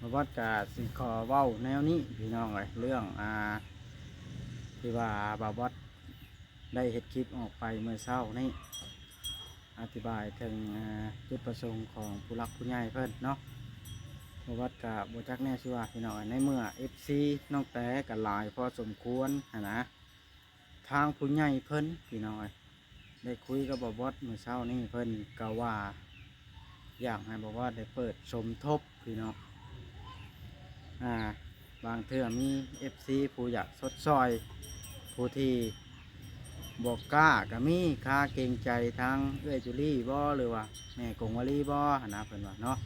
บ่ว่าจะสิขอเว้าแนวนี้พี่น้องเอ้ยเรื่องที่ว่าบ่าวบอสได้เฮ็ดคลิปออกไปเมื่อเช้านี้อธิบายถึงจุดประสงค์ของผู้หลักผู้ใหญ่เพิ่นเนาะบ่ว่าจะบ่จักแน่สิว่าพี่น้องเอ้ยในเมื่อ FC น้องแต่ก็หลายพอสมควรหั้นนะทางผู้ใหญ่เพิ่นพี่น้องเอ้ยได้คุยกับบ่าวบอสเมื่อเช้านี้เพิ่นก็ว่าอยากให้บ่าวบอสได้เปิดสมทบพี่น้อง บางเทื่อมี FC ผู้อยากสดซอยผู้ที่บอกกล้าก็มีค่าเกรงใจทางเอื้อยจุลี่บ่หรือว่าแม่กงวลีบ่หั้นนะเพิ่นว่าเนาะ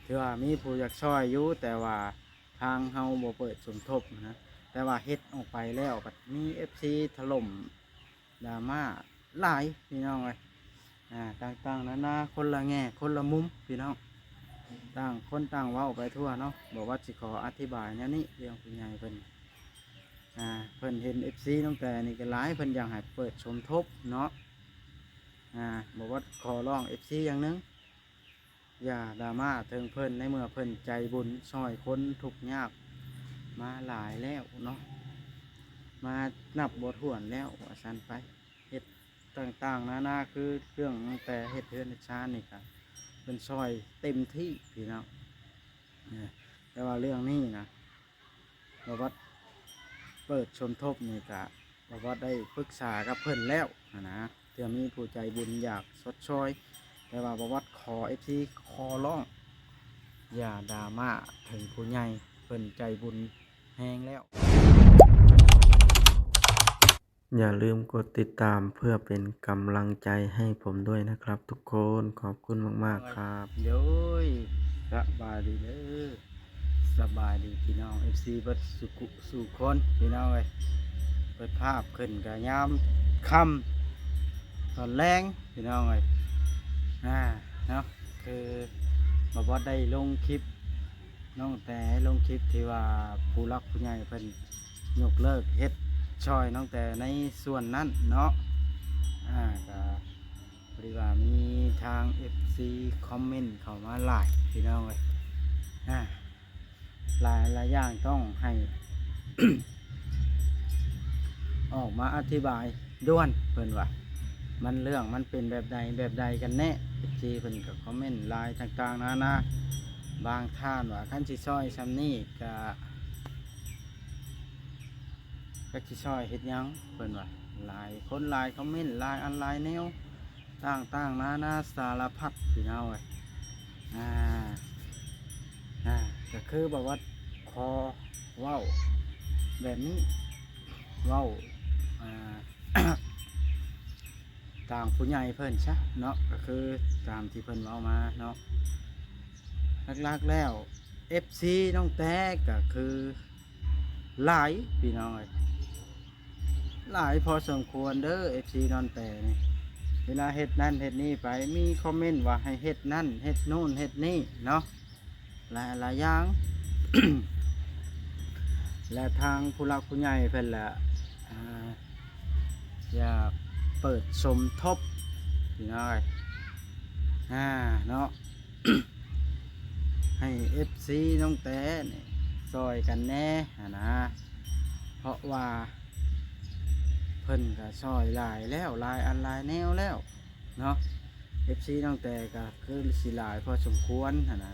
เทื่อมีผู้อยากซอยอยู่แต่ว่าทางเฮาบ่เปิดสมทบนะแต่ว่าเฮ็ดออกไปแล้วก็มี FC ถล่มดราม่าหลายพี่น้องเอ้ยต่างๆนานาคนละแง่คนละมุมพี่น้อง ต่างคนต่างเว้าไปทั่วเนาะบอกว่าสิขออธิบายแนวนี้เรื่องผู้ใหญ่เพิ่นเพิ่นเห็น FC ตั้งแต่นี่ก็หลายเพิ่นอยากให้เปิดสมทบเนาะบอกว่าขอร้อง FC อย่างหนึงอย่าดราม่าถึงเพิ่นในเมื่อเพิ่นใจบุญช่วยคนทุกข์ยากมาหลายแล้วเนาะมานับบ่ถ้วนแล้วว่าซั่นไปเฮ็ดต่างๆนานาคือเรื่องตั้งแต่เฮ็ดเรือนเฮ็ดชานนี่ครับเป็นซอยเต็มที่พี่น้องแต่ว่าเรื่องนี้นะบวัดเปิดชมทบนี่กะบวัดได้ปรึกษากับเพิ่นแล้วนะเพื่อมีผู้ใจบุญอยากสดช่วยแต่ว่าบวัดขอFCขอร้องอย่าดราม่าถึงผู้ใหญ่เพิ่นใจบุญแห้งแล้วอย่าลืมกดติดตามเพื่อเป็นกำลังใจให้ผมด้วยนะครับทุกคนขอบคุณมากๆครับเดี๋ยวสบายดีเด้อสบายดีพี่น้อง FC เบิดสุขุสู่คนพี่น้องเอ้ยเปิดภาพขึ้นกับยามค่ำตอนแรงพี่น้องเอ้ยเนาะคือบอกว่าได้ลงคลิปน้องแต่ลงคลิปที่ว่าผู้รักผู้ใหญ่เพิ่นยกเลิกเฮ็ดช่อยน้องแต่ในส่วนนั้นเนาะก็พอดีว่ามีทาง FC คอมเมนต์เข้ามาหลายพี่น้องเลยหลายอย่างต้องให้ ออกมาอธิบายด้วนเพิ่นว่ามันเรื่องมันเป็นแบบใดกันแน่ FC เพิ่นก็คอมเมนต์หลายต่างๆนาบางท่านว่าขั้นสิซอยซ้ำนี่ก็สิซอยเฮ็ดยังเพิ่นว่าหลายคนหลายคอมเมนต์หลายอันหลายแนวต่างๆนาสารพัดพี่น้องเอ้ยก็คือแบบว่าคอเว้าแบบนี้เว้าต่างผู้ใหญ่เพิ่นซะเนาะก็คือตามที่เพิ่นเว้ามาเนาะหลักๆแล้ว FC น้องแต้ก็คือหลายพี่น้องเอ้ยหลายพอสมควรเด้อ FC น้องแต่นี่เวลาเฮ็ดนั่นเฮ็ดนี่ไปมีคอมเมนต์ว่าให้เฮ็ดนั่นเฮ็ดนู่นเฮ็ดนี่เนาะหลายอย่าง และทางผู้หลักผู้ใหญ่เพิ่นละอยากเปิดสมทบพี่น้อยเนาะ ให้ FC น้องแต่นี่ซอยกันแน่นะเพราะว่าเพิ่นก็ซอยหลายแล้วหลายอันหลายแนวแล้วเนาะ FC น้องแต่ก็คือสิหลายพอสมควรนะ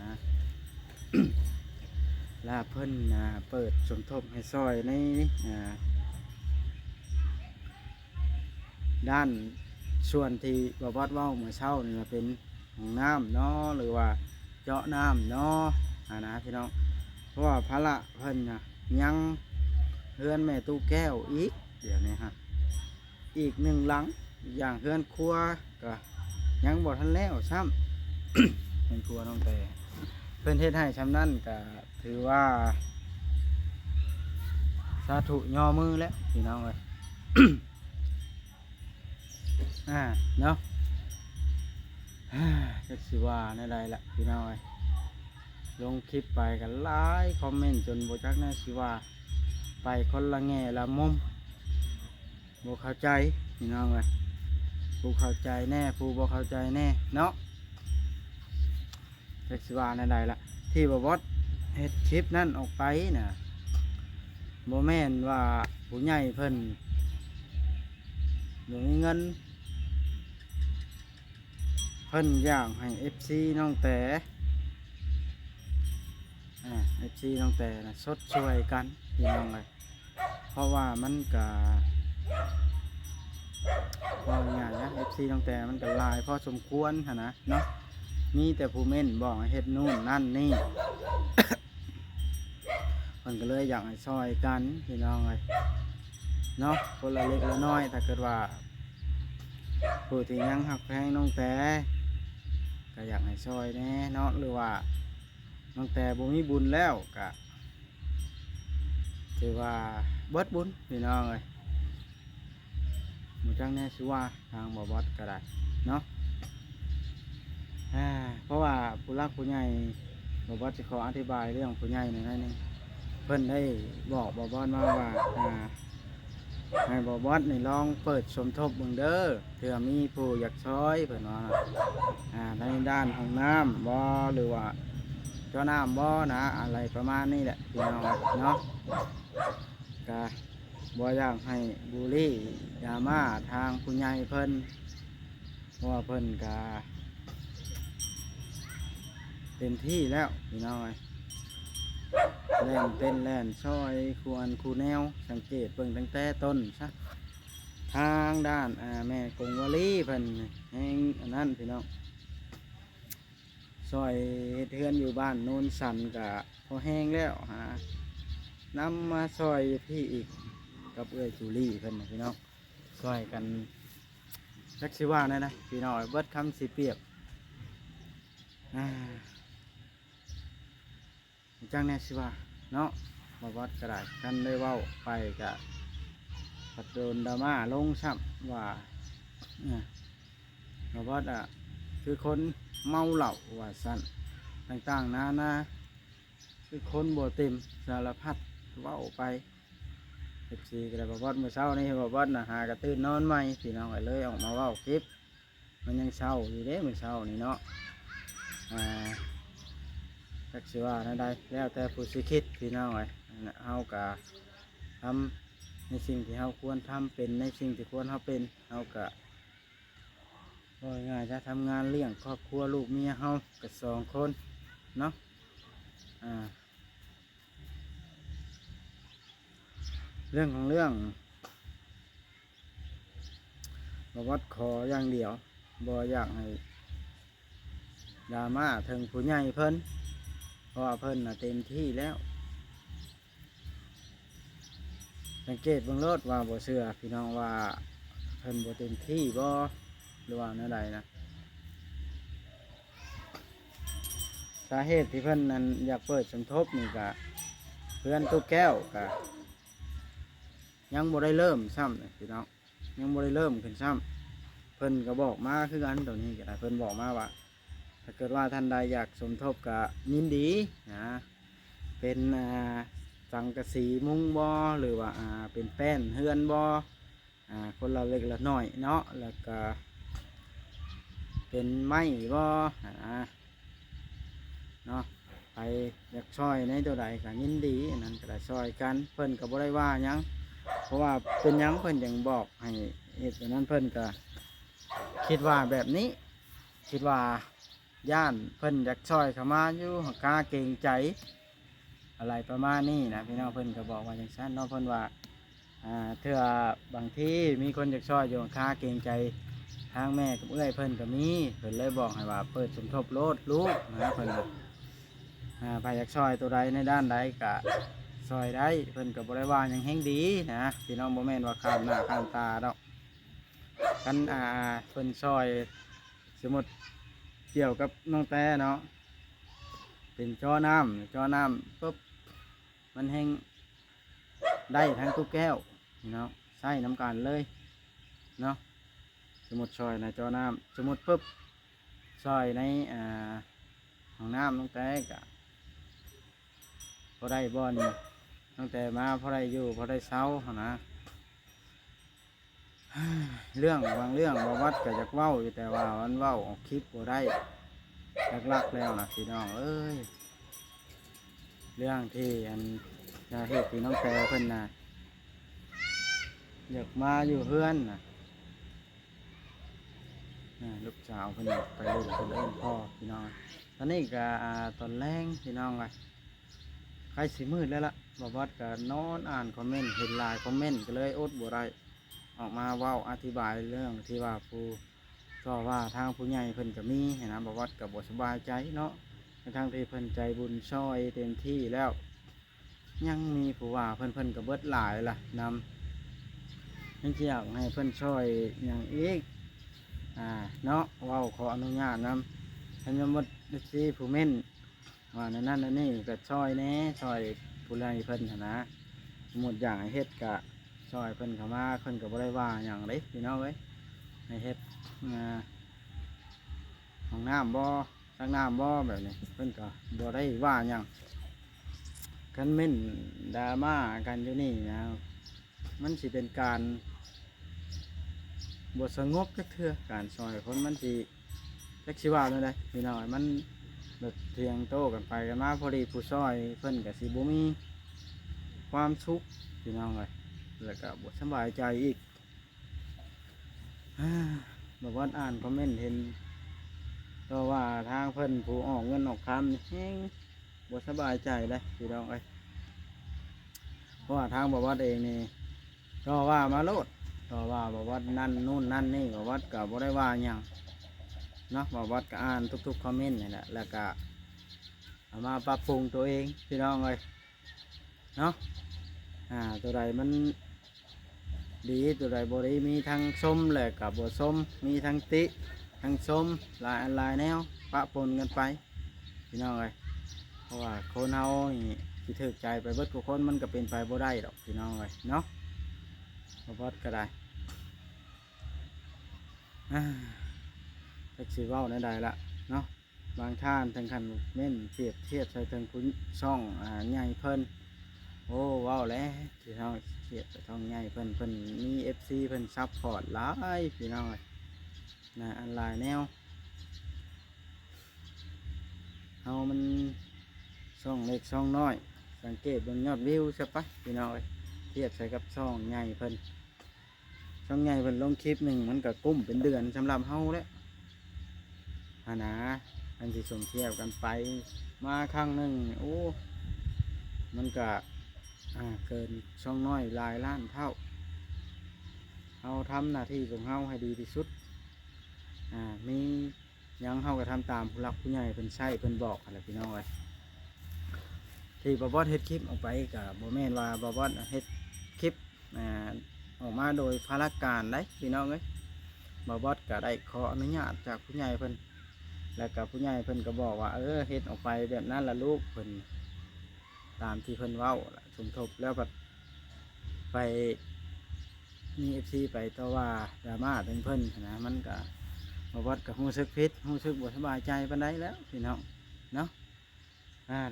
ลาเพิ่นเปิดสมทบให้ซอยในด้านส่วนที่บวชว่าเมื่อเช้านี่เป็นห้องน้ำเนาะหรือว่าเจาะน้ำเนาะนะพี่น้องเพราะว่าพระเพิ่นยังเฮือนแม่ตู้แก้วอีกเดี๋ยวนี้อีกหนึ่งหลังอย่างเฮือนครัวก็ยังบ่ทันแล้วซ้ำ เป็นครัวน้องแต่เพิ่นเฮ็ดให้ชำนั่นก็ถือว่าสาธุย่อมือแล้วพี่น้องเลย เนาะจะสิว่าในใดละพี่น้องเลยลงคลิปไปกันหลายคอมเมนต์จนบ่จักแน่สิว่าไปคนละแง่ละมุมบ่เข้าใจพี่น้องเลยผู้เข้าใจแน่ผู้บ่เข้าใจแน่เนาะจะสิว่าในใดละที่บ่บด เฮ็ดคลิปนั่นออกไปน่ะบ่แม่นว่าผู้ใหญ่เพิ่นบ่มีเงินเพิ่นอยากให้ FC น้องแต่FC น้องแต่น่ะสดช่วยกันพี่น้องเอ้ยเพราะว่ามันก็ว่าง่ายนะ FC น้องแต่มันก็หลายพอสมควรหั่นนะเนาะมีแต่ผู้เม่นบอกให้เฮ็ดนู่นนั่นนี่ เพิ่นก็เลยอยากให้ช่วยกันพี่น้องเอ้ยเนาะคนละเล็กละน้อยถ้าเกิดว่าผู้ที่ยังหักแพงน้องแต่ก็อยากให้ช่วยแน่เนาะหรือว่าน้องแต่บ่มีบุญแล้วก็ถือว่าเบิดบุญพี่น้องเอ้ยหมู่จังแน่สิว่าทางบ่บอดก็ได้เนาะเพราะว่าผู้รักผู้ใหญ่บ่บอดสิขออธิบายเรื่องผู้ใหญ่หน่อยนึงเพิ่นได้บอกบ่บอดมาว่าให้บ่บอดนี่ลองเปิดสมทบเบิ่งเด้อเผื่อมีผู้อยากช่วยเพิ่นว่าในด้านห้องน้ำบ่หรือว่าเจ้าน้ำบ่นะอะไรประมาณนี้แหละพี่น้องเนาะก็บ่อยากให้บูลลี่ดราม่าทางผู้ใหญ่เพิ่นเพราะว่าเพิ่นก็เต็มที่แล้วพี่น้องแล่นเต้นแล่นช่อยควรคูแนวสังเกตเบิ่งตั้งแต่ต้นซะทางด้านแม่กงวลีเพิ่นแห่งอันนั้นพี่น้องซอยเทือนอยู่บ้านโน้นสันกะพอแห้งแล้วนำมาซอยพี่อีกกับเอื้อยจูลี่เพิ่นนะพี่น้องซอยกันจักสิว่านะพี่น้องเบิดคำสิเปรียบจังแน่สิว่าเนาะมาวัดกระดาษกันได้เว้าไปกะปัดโดนดราม่าลงซ้ำว่ามาวัดคือคนเมาเหล้าว่าสั่นต่างๆนาคือคนบ่เต็มสารพัดเว้าไป14ก็ได้มาวัดเมื่อเช้านี้มาวัดหากระตื่นนอนใหม่พี่น้องเลยออกมาเว้าคลิปมันยังเช้าอยู่เด้เมื่อเช้านี่เนาะจักสิว่านั่นได้แล้วแต่ผู้สิคิดพี่น้องเอ้ยเฮากะทำในสิ่งที่เฮาควรทำเป็นในสิ่งที่ควรเฮาเป็นเฮากะง่ายจะทำงานเลี้ยงครอบครัวลูกเมียเฮากับ2 คนเนาะเรื่องของเรื่องบ่วัดขออย่างเดียวบ่อยากให้ดราม่าถึงผู้ใหญ่เพิ่นเพราะว่าเพิ่นเต็มที่แล้วสังเกตเบื้องรถว่าบ่เชื่อพี่น้องว่าเพิ่นบ่เต็มที่บ่หรือว่าแนวใดนะสาเหตุที่เพิ่นนั้นอยากเปิดสมทบนี่ก็เพื่อนตุ๊กแก้วก็ยังบ่ได้เริ่มซ้ำพี่น้องยังบ่ได้เริ่มขึ้นซ้ำเพิ่นก็บอกมาคือกันตัวนี้ก็ได้เพิ่นบอกมาว่าถ้าเกิดว่าท่านใดอยากสมทบก็ยินดีนะเป็นสังกะสีมุ้งบ่หรือว่าเป็นแป้นเฮือนบ่คนละเล็กละน้อยเนาะแล้วก็เป็นไม้บ่เนาะไปอยากช่วยในตัวใดก็ยินดีอันนั้นก็ได้ช่วยกันเพิ่นก็บ่ได้ว่าหยังเพราะว่าเป็นหยังเพิ่นยังบอกให้เหตุนั้นเพิ่นก็คิดว่าแบบนี้คิดว่าย่านเพิ่นอยากช่วยเข้ามาอยู่กล้าเกรงใจอะไรประมาณนี้นะพี่น้องเพิ่นก็บอกว่าอย่างนั้นเนาะเพิ่นว่าเทื่อบางที่มีคนอยากช่วยอยู่กล้าเกรงใจทางแม่กับเอื้อยเพิ่นก็มีเพิ่นเลยบอกให้ว่าเปิดสมทบโลดลูกนะเพิ่นไปอยากช่วยตัวใดในด้านใดก็ช่วยได้เพิ่นก็บ่ได้ว่าหยังแฮงดีนะพี่น้องบ่แม่นว่าข้ามหน้าข้ามตาดอกกันเพิ่นช่วยสมมุติเกี่ยวกับน้องแต่เนาะเป็นจอน้ำปุ๊บมันแห้งได้ทั้งตู้แก้วเนาะใส่น้ำกันเลยเนาะสมมุติซอยในจอน้ำสมมุติปุ๊บซอยในห้องน้ำน้องแต่กะพอได้บ่อนน้องแต่มาพอได้อยู่พอได้เช้านะเรื่องบางเรื่องบ่วัดก็อยากเว้าอยู่แต่ว่ามันเว้าออกคลิปบ่ได้ลักๆแล้วนะพี่น้องเอ้ย เรื่องที่อันสาเหตุที่น้องแพรเพิ่นน่ะอยากมาอยู่เฮือนน่ะลูกสาวเพิ่นอยากไปลูกเพิ่นเอิ้นพ่อพี่น้องตอนนี้ก็ตอนแรงพี่น้องไงใครสิมืดแล้วล่ะบ่วัดก็นอนอ่านคอมเมนต์เห็นหลายคอมเมนต์ก็เลยอดบ่ได้ออกมาเว้าอธิบายเรื่องที่ว่าผู้ก็ว่าทางผู้ใหญ่เพิ่นก็มีนะบ่วัดก็บ่สบายใจเนาะทางที่เพิ่นใจบุญช่วยเต็มที่แล้วยังมีผู้ว่าเพิ่นก็เบิดหลายล่ะนำยังอยากให้เพิ่นช่วยอย่างอีกเนาะเว้าขออนุญาตนำท่านยมดซีผู้เม่นว่านั่นนี่ก็ช่วยแน่ช่วยผู้ใหญ่เพิ่นนะหมดอย่างให้เฮ็ดก็ช่วยเพิ่นเข้ามาเพิ่นก็บ่ได้ว่าหยังเด้พี่น้องเอ้ยให้เฮ็ดห้องน้ำบ่ซักน้ำบ่แบบนี้เพิ่นก็บ่ได้ว่าหยังคันเม่นดราม่ากันอยู่นี่นะมันสิเป็นการบทสงบก็เถื่อการซอยคนมันสิเล็กชิว่าเลยพี่น้องมันแบบเทียงโต้กันไปกันมาพอดีผู้ซอยเพิ่นกับสิบุมีความสุขพี่น้องเลยแล้วก็บทสบายใจอีกบอกว่าอ่านคอมเมนต์เห็นก็ว่าทางเพิ่นผู้ออกเงินออกคำแห้งบทสบายใจเลยพี่น้องเลยเพราะว่าทางบอกว่าเองนี่ก็ว่ามาโลดก็ว่าบอกว่านั่นนู่นนั่นนี่บอกว่าก็บ่ได้ว่าหยังเนาะบอกว่าก็อ่านทุกๆคอมเมนต์นี่แหละแล้วก็เอามาปรับปรุงตัวเองพี่น้องเลยเนาะตัวใดมันดีตัวใดบ่ดีมีทั้งส้มและกับบ่ส้มมีทั้งติทั้งส้มหลายอันหลายแนวปะปนกันไปพี่น้องเลยเพราะว่าคนเฮานี่สิถึกใจไปเบิดทุกคนมันก็เป็นไปบ่ได้ดอกพี่น้องเลยเนาะบอสก็ได้แท็กซี่ว่าในใดละเนาะบางท่านถึงขั้นเม่นเปรียบเทียบใส่ถึงคุณช่องใหญ่เพิ่นโอ้ว้าวแล้วที่เขาเทียบกับช่องใหญ่เพิ่นมีFCเพิ่นซัพพอร์ตหลายพี่น้องนะอันหลายแนวเอามันช่องเล็กช่องน้อยสังเกตบนยอดวิวใช่ปะพี่น้องเทียบใส่กับช่องใหญ่เพิ่นช่องใหญ่เพิ่นลงคลิปหนึ่งมันก็กุ้มเป็นเดือนสำหรับเฮาแล้วนะอันที่สมเทียบกันไปมาครั้งหนึ่งโอ้มันก็เกินช่องน้อยหลายล้านเท่าเฮาทำหน้าที่ของเฮาให้ดีที่สุดมียังเฮาก็ทำตามผู้หลักผู้ใหญ่เพิ่นใช้เพิ่นบอกอะไรพี่น้องเลยที่บอบอสเฮ็ดคลิปออกไปกับโบแม่นว่าบอบอสเฮ็ดคลิปออกมาโดยภารการได้พี่น้องเลยบอบอสก็ได้ขออนุญาตจากผู้ใหญ่เพิ่นแล้วกับผู้ใหญ่เพิ่นก็บอกว่าเฮ็ดออกไปแบบนั้นละลูกเพิ่นตามที่เพิ่นเว้าสมทบแล้วแบบไปมีFCไปต่อว่าดราม่าถึงเพิ่นนะมันก็บอบอสก็รู้สึกผิดรู้สึกบ่สบายใจปานใดแล้วพี่น้องเนาะ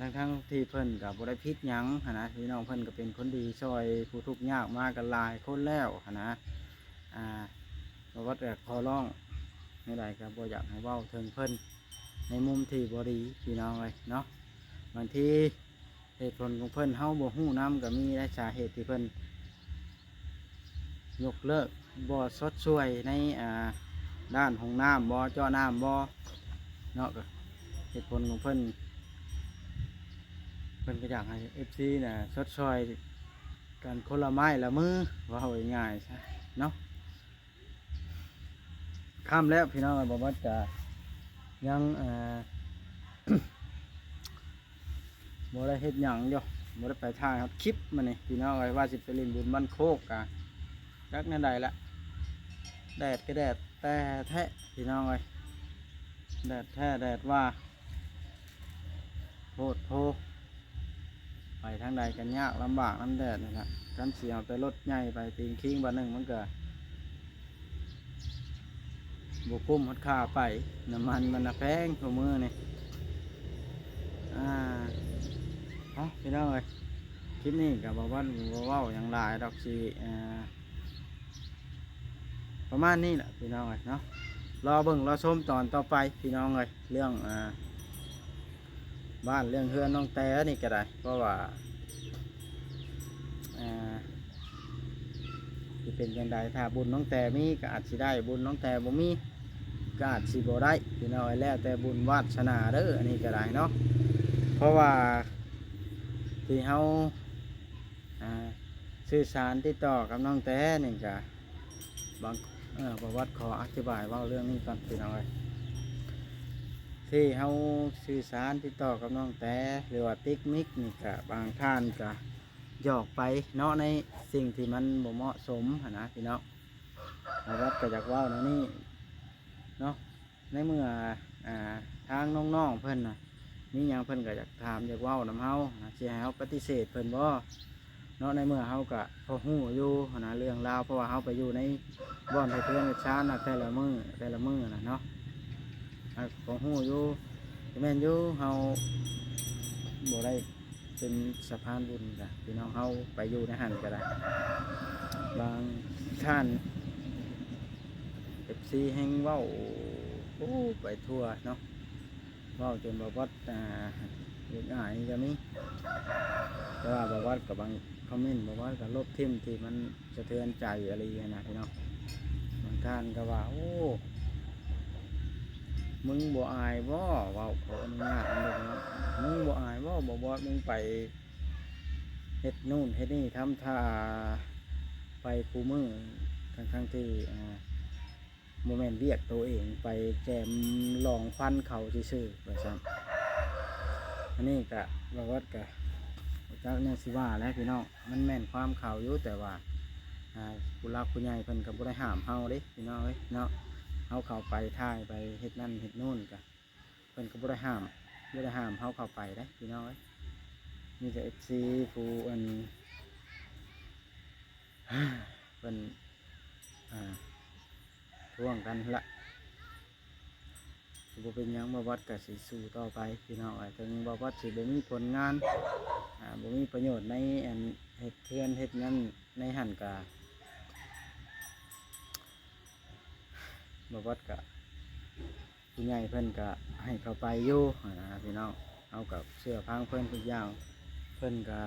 ทั้งที่เพิ่นกับบ่ได้ผิดหยังนะพี่น้องเพิ่นก็เป็นคนดีช่วยผู้ทุกข์ยากมากันหลายคนแล้วนะบอบอสก็ขอร้องไม่ได้ก็บ่อยากให้เว้าถึงเพิ่นในมุมที่บ่ดีพี่น้องเลยเนาะบางทีเหตุผลของเพิ่นเฮาบ่ฮู้นํก็มีสาเหตุที่เพิ่นยกเลิกบ่สดช่วยในด้านห้องน้ำบ่เจาะน้ำบ่เนาะก็เหตุผลของเพิ่นก็อยากให้ FC น่ะสดช่วยกันคนละไม้ละมือว่าเอาง่ายๆใช่เนาะค่ำแล้วพี่น้องบอกว่าจะยังบ่ได้เฮ็ดหยังอยู่บ่ได้ไปทางครับคลิปมันนี่พี่น้องไว้ว่าสิไปเล่นบุญบ้านโคกจักนั่นใดละแดดก็แดดแต่แท้พี่น้องไว้แดดแท้แดดว่าโพดโพไปทางใดกันยากลำบากน้ำแดดนี่แหละกันเสียงแต่รถใหญ่ไปตีนคิงบ้านหนึ่งมันก็บวกุ้มหัดขาไปน้ำมันแพงตัวมือนี่พี่น้องเลยคลิปนี้กับบอกว่าว้าวอย่างไรดอกสีประมาณนี้แหละพี่น้องเลยเนาะรอเบิ่งรอชมตอนต่อไปพี่น้องเลยเรื่อง บ้านเรื่องเฮือนน้องแต่นี่ก็ได้เพราะว่าอ่าสิเป็นจังไดถ้าบุญน้องแต่มีก็อาจสิได้บุญน้องแต่บ่มีก็อาจสิบ่ได้พี่น้อยแล้วแต่บุญวาสนาเด้ออันนี้ก็ได้เนาะเพราะว่าที่เฮาอ่าสื่อสารติดต่อกับน้องแต่นี่ก็บางประวัติขออธิบายเว่าเรื่องนี้ก่อนพี่น้อยที่เฮาสื่อสารติดต่อกับน้องแต่หรือว่าติ๊กมิกนี่ก็บางท่านก็หยอกไปเนาะในสิ่งที่มันบ่เหมาะสมหั้นนะพี่น้องประวัติก็อยากเว้าแนวนี้เนาะในเมื่อทางน้องๆเพิ่นน่ะมีหยังเพิ่นก็อยากถามอยากเว้านำเฮาสิให้เฮาปฏิเสธเพิ่นบ่เนาะในเมื่อเฮาก็พอฮู้อยู่หั้นนะเรื่องราวเพราะว่าเฮาไปอยู่ในบ่อนให้เพื่อนชาติแต่ละมื้อน่ะเนาะพอฮู้อยู่แม่นอยู่เฮาบ่ได้เป็นสะพานบุญจ้ะพี่น้องเฮาไปอยู่ในหันก็ได้บางท่าน FC แห่งเว้าโอ้ไปทั่วเนาะเว้าจนบ่วัดเรื่องง่ายก็มีแต่ว่าบ่วัดกับบางคอมเมนต์บ่วัดกับลบทิ่มที่มันสะเทือนใจอะไรนะพี่น้องบางท่านก็ว่าโอ้มึงบ่อายบ่เว้าขออนุญาตนั่นเนาะมึงบ่อายบ่บ่มึงไปเฮ็ดนู่นเฮ็ดนี่ทำท่าไปคูมือทั้งที่โมเมนต์เรียกตัวเองไปแจมลองฟันเขาซื่อๆแบบนั้นอันนี้กะเราวัดกะเจ้าเนี่ยสิว่าแล้วพี่น้องมันแม่นความเขาอยู่แต่ว่าผู้รักผู้ใหญ่เพิ่นก็บ่ได้ห้ามเฮาเด้พี่น้องเอ้ยเนาะเฮาเข้าไปท่ายไปเฮ็ดนั่นเฮ็ดนู่นกะเพิ่นก็บ่ได้ห้ามเฮาเข้าไปเด้พี่น้องเอ้ยมีแต่ FC ผู้อันเพิ่นร่วงกันละสิบ่เป็นหยังบ่วัดก็สิสู้ต่อไปพี่น้องถึงบ่วัดสิบ่มีผลงานบ่มีประโยชน์ในอันเฮ็ดเทือนเฮ็ดนั้นในหั่นกะบ่วัดก็ผู้ใหญ่เพิ่นก็ให้เข้าไปอยู่พี่น้องเอากับเสื้อผ้าเพิ่นทุกอย่างเพิ่นก็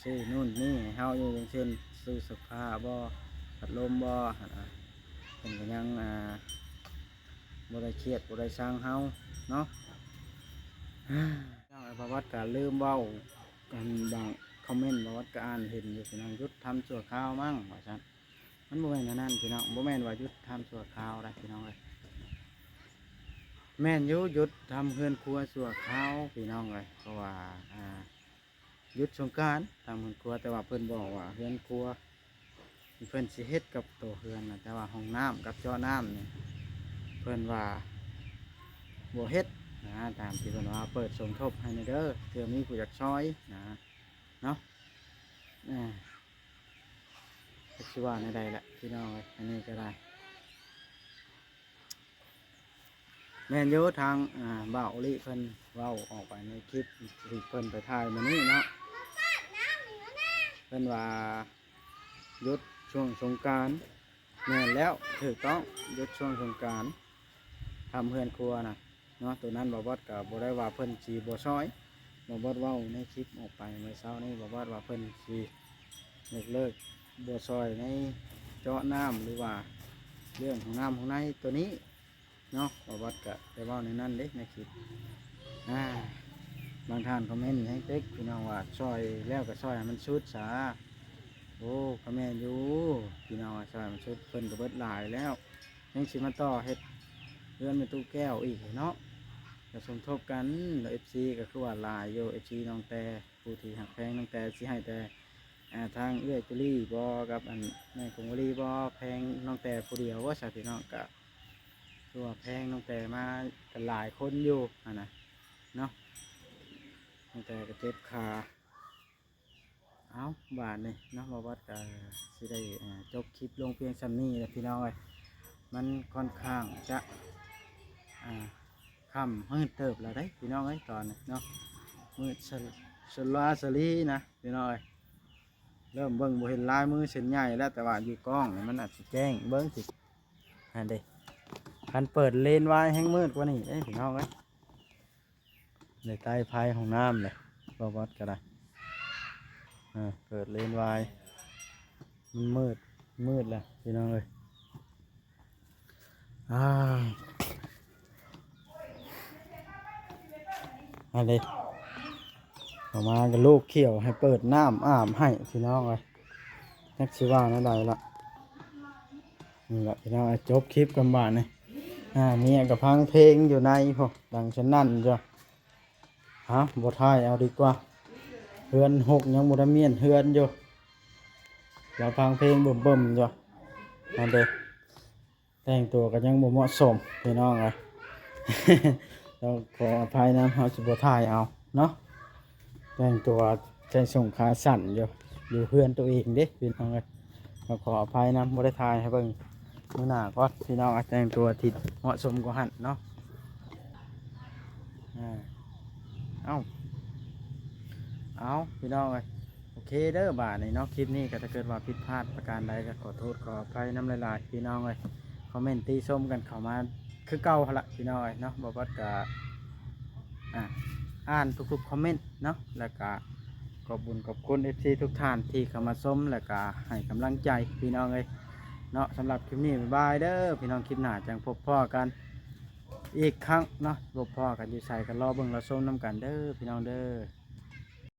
ซื้อนู่นนี่ให้เฮาอยู่อย่างเช่นซื้อเสื้อผ้าบ่พัดลมบ่เพิ่นก็ยังบ่ได้เครียดบ่ได้สร้างเฮาเนาะประวัติก็ลืมเว้ากันบางคอมเมนต์ประวัติก็อ่านเห็นอยู่พี่น้องหยุดทำชั่วคราวมั่งว่าซั่นมันบ่แม่นอันนั้นพี่น้องบ่แม่นว่าหยุดทำชั่วคราวได้พี่น้องเอ้ยแม่นอยู่หยุดทำเฮือนครัวชั่วคราวพี่น้องเอ้ยเพราะว่าหยุดสงกรานต์ทำเฮือนครัวแต่ว่าเพิ่นบอกว่าเฮือนครัวเพิ่นสิเฮ็ดกับตัวเฮือนนะแต่ว่าห้องน้ำกับเจาะน้ำนี่เพิ่นว่าบ่เฮ็ดตามที่เพิ่นว่าเปิดสมทบให้ในเด้อเพื่อมีผู้อยากช่วยเนาะคิดว่าในใดแหละพี่น้องอันนี้ก็ได้แม่นอยู่ทางบ่าวลิเพิ่นเว้าออกไปในคลิปที่เพิ่นไปถ่ายมื้อนี้เนาะเพิ่นว่าหยุดช่วงสงกรานต์แม่นแล้วถูกต้องหยุดช่วงสงกรานต์ทำเฮือนครัวนะเนาะตัวนั้นบ่วัดกับบ่ได้ว่าเพิ่นสิบ่ซอยบ่วัดเว้าในคลิปออกไปเมื่อเช้านี้บ่วัดว่าเพิ่นสิเลิกบ่ซอยในเจาะน้ำหรือว่าเรื่องของน้ำของในตัวนี้เนาะบ่วัดก็ได้เว้าในนั้นเด้ในคลิปบางท่านคอมเมนต์ให้เต็กพี่น้องว่าซอยแล้วก็ซอยให้มันชุดซะโอ้คอมเมนต์อยู่พี่น้องว่าซอยมันชุดเพิ่นก็เบิดหลายแล้วยังสิมาต่อเฮ็ดเรื่องในตู้แก้วอีกเนาะจะสมทบกันแล้ว FC ก็คือว่าลายโย FC น้องแต่ผู้ที่หักแพงน้องแต่สิให้แต่ทางเอื้อยจุลี่บ่กับอันแม่กงวลีบ่แพงน้องแต่ผู้เดียวว่าสาพี่น้องก็คือว่าแพงน้องแต่มากันหลายคนอยู่นะเนาะน้องแต่ก็เจ็บขาเอาบาทนี่เนาะมาวัดก็สิได้จบคลิปลงเพียงซ้ำนี้แหละพี่น้องมันค่อนข้างจะค่ำมืดเติบแล้วได้พี่น้องตอนนี้เนาะมืดสลาสลีนะพี่น้องเริ่มเบิ้งบ่เห็นลายมือเส้นใหญ่แล้วแต่ว่าอยู่กล้องมันอาจจะแจ้งเบิ้งสิเด้คันเปิดเลนไว้แห้งมืดกว่านี้พี่น้อง ในใต้พายของน้ำเลยบวัดก็ได้เปิดเลนวายมันมืดแหละพี่น้องเลยอะไรออกมากับลูกเขียวให้เปิดน้ำอาบให้พี่น้องเลยนักชิว่านั่นใดละนี่แหละพี่น้องจบคลิปกันบ้านนี่เมียกับพังเพลงอยู่ในพอดังฉันนั่นจ้ะบทไทยเอาดีกว่าเฮือนหกยังบุได้เมียนเฮือนอยู่เราพังเพลงบิ่มจ้ะนั่นเด็กแต่งตัวกันยังบ่เหมาะสมพี่น้องเลย เราขออภัยนะเขาจะบทไทยเอาเนาะแต่งตัวใจส่งขาสั่นอยู่เพื่อนตัวเองเด้พี่น้องเลยเราขออภัยนะบ่ได้ทายให้เบิ่งมื้อหน้าก็พี่น้องแต่งตัวที่เหมาะสมกว่าหั่นเนาะเอาพี่น้องเลยโอเคเด้อบาทในเนาะคลิปนี้ก็ถ้าเกิดว่าผิดพลาดประการใดก็ขอโทษขออภัยน้ำลายๆพี่น้องเลยคอมเมนต์ตีส้มกันเข้ามาคือเก่าละพี่น้องเลยเนาะบอกว่าก็อ่านทุกๆคอมเมนต์เนาะแล้วก็ขอบคุณ FC ทุกท่านที่เข้ามาส้มแล้วก็ให้กำลังใจพี่น้องเลยเนาะสำหรับคลิปนี้บ๊ายบายเด้อพี่น้องคลิปหน้าจังพบพ่อกันอีกครั้งเนาะพบพ่อกันอยู่ใส่กันรอเบิ่งรอส้มน้ำกันเด้อพี่น้องเด้อ